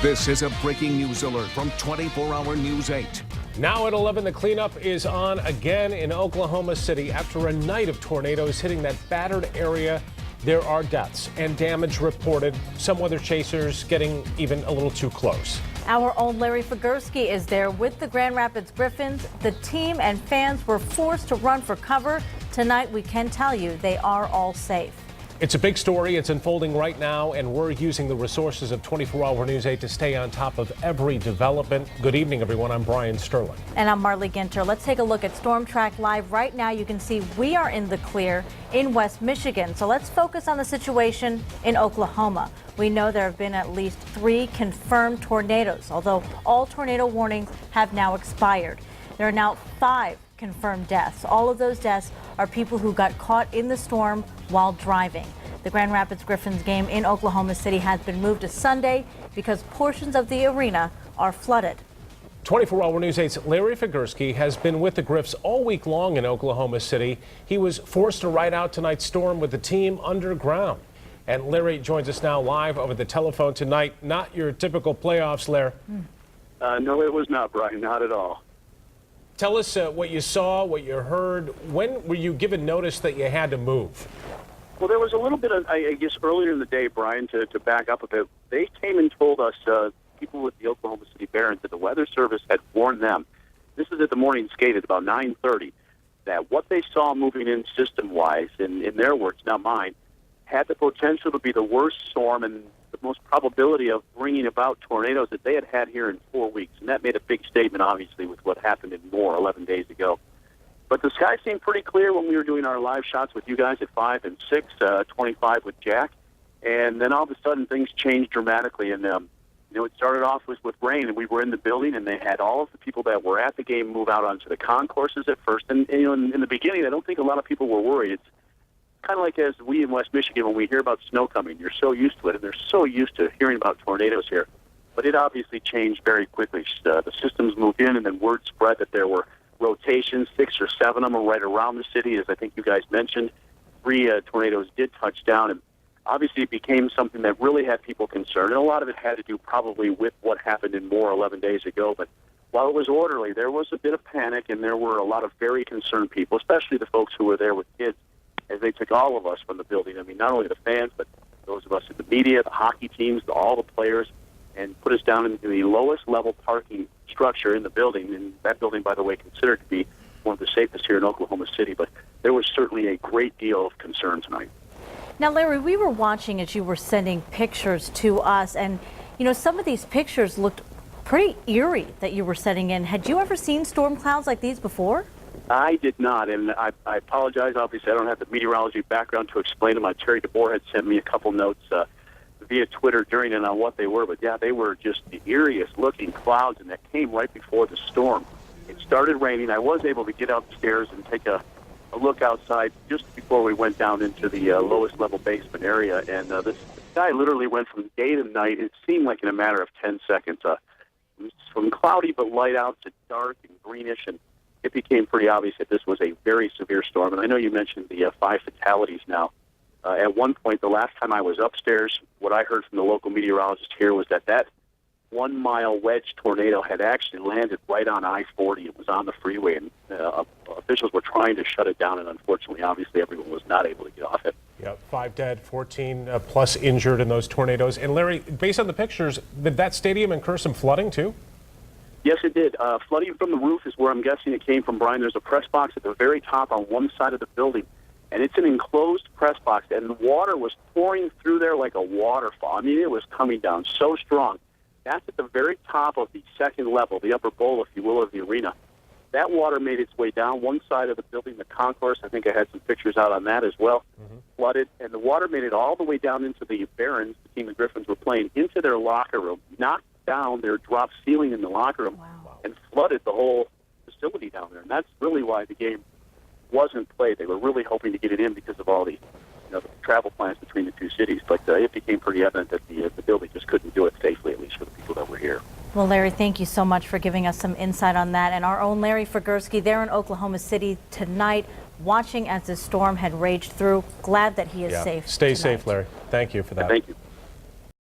This is a breaking news alert from 24-Hour News 8. Now at 11, the cleanup is on again in Oklahoma City. After a night of tornadoes hitting that battered area, there are deaths and damage reported. Some weather chasers getting even a little too close. Our own Larry Figurski is there with the Grand Rapids Griffins. The team and fans were forced to run for cover. Tonight, we can tell you they are all safe. It's a big story. It's unfolding right now, and we're using the resources of 24-Hour News 8 to stay on top of every development. Good evening, everyone. I'm Brian Sterling. And I'm Marley Ginter. Let's take a look at Storm Track Live. Right now, you can see we are in the clear in West Michigan. So let's focus on the situation in Oklahoma. We know there have been at least 3 confirmed tornadoes, although all tornado warnings have now expired. There are now 5 confirmed deaths. All of those deaths are people who got caught in the storm while driving. The Grand Rapids Griffins game in Oklahoma City has been moved to Sunday because portions of the arena are flooded. 24-Hour News 8's Larry Figurski has been with the Griffs all week long in Oklahoma City. He was forced to ride out tonight's storm with the team underground. And Larry joins us now live over the telephone tonight. Not your typical playoffs, Larry. No, it was not, Brian, not at all. Tell us what you saw, what you heard. When were you given notice that you had to move? Well, there was a little bit of, I guess, earlier in the day, Brian, to back up a bit. They came and told us, people with the Oklahoma City Barons, that the Weather Service had warned them. This is at the morning skate at about 9:30, that what they saw moving in system-wise, in their words, not mine, had the potential to be the worst storm and the most probability of bringing about tornadoes that they had had here in 4 weeks. And that made a big statement, obviously, with what happened in Moore 11 days ago. But the sky seemed pretty clear when we were doing our live shots with you guys at 5 and 6, 25 with Jack. And then all of a sudden things changed dramatically. And, it started off with rain, and we were in the building, and they had all of the people that were at the game move out onto the concourses at first. And in the beginning, I don't think a lot of people were worried. It's kind of like as we in West Michigan, when we hear about snow coming, you're so used to it, and they're so used to hearing about tornadoes here. But it obviously changed very quickly. The systems moved in, and then word spread that there were rotations, 6 or 7 of them right around the city, as I think you guys mentioned. 3 tornadoes did touch down, and obviously it became something that really had people concerned. And a lot of it had to do probably with what happened in Moore 11 days ago. But while it was orderly, there was a bit of panic, and there were a lot of very concerned people, especially the folks who were there with kids, as they took all of us from the building. I mean, not only the fans, but those of us in the media, the hockey teams, all the players, and put us down into the lowest level parking structure in the building. And that building, by the way, considered to be one of the safest here in Oklahoma City. But there was certainly a great deal of concern tonight. Now, Larry, we were watching as you were sending pictures to us, and, some of these pictures looked pretty eerie that you were sending in. Had you ever seen storm clouds like these before? I did not, and I apologize. Obviously, I don't have the meteorology background to explain them. Terry DeBoer had sent me a couple notes via Twitter during and on what they were, but yeah, they were just the eeriest looking clouds, and that came right before the storm. It started raining. I was able to get upstairs and take a look outside just before we went down into the lowest level basement area, and the sky literally went from day to night. It seemed like in a matter of 10 seconds, from cloudy but light out to dark and greenish, and it became pretty obvious that this was a very severe storm. And I know you mentioned the 5 fatalities now. At one point, the last time I was upstairs, what I heard from the local meteorologist here was that 1 mile wedge tornado had actually landed right on I-40. It was on the freeway, and officials were trying to shut it down, and unfortunately, obviously, everyone was not able to get off it. Yeah, 5 dead, 14 plus injured in those tornadoes. And Larry, based on the pictures, did that stadium incur some flooding too? Yes, it did. Flooding from the roof is where I'm guessing it came from, Brian. There's a press box at the very top on one side of the building, and it's an enclosed press box, and the water was pouring through there like a waterfall. I mean, it was coming down so strong. That's at the very top of the second level, the upper bowl, if you will, of the arena. That water made its way down one side of the building, the concourse. I think I had some pictures out on that as well. Flooded, and the water made it all the way down into the Barons, the team the Griffins were playing, into their locker room, knocked down their drop ceiling in the locker room, and flooded the whole facility down there. And that's really why the game wasn't played. They were really hoping to get it in because of all the the travel plans between the two cities, but it became pretty evident that the building just couldn't do it safely, at least for the people that were here. Well, Larry, thank you so much for giving us some insight on that. And our own Larry Figurski there in Oklahoma City tonight, watching as the storm had raged through. Glad that he is safe. Stay tonight. safe, Larry. Thank you for that. Thank you.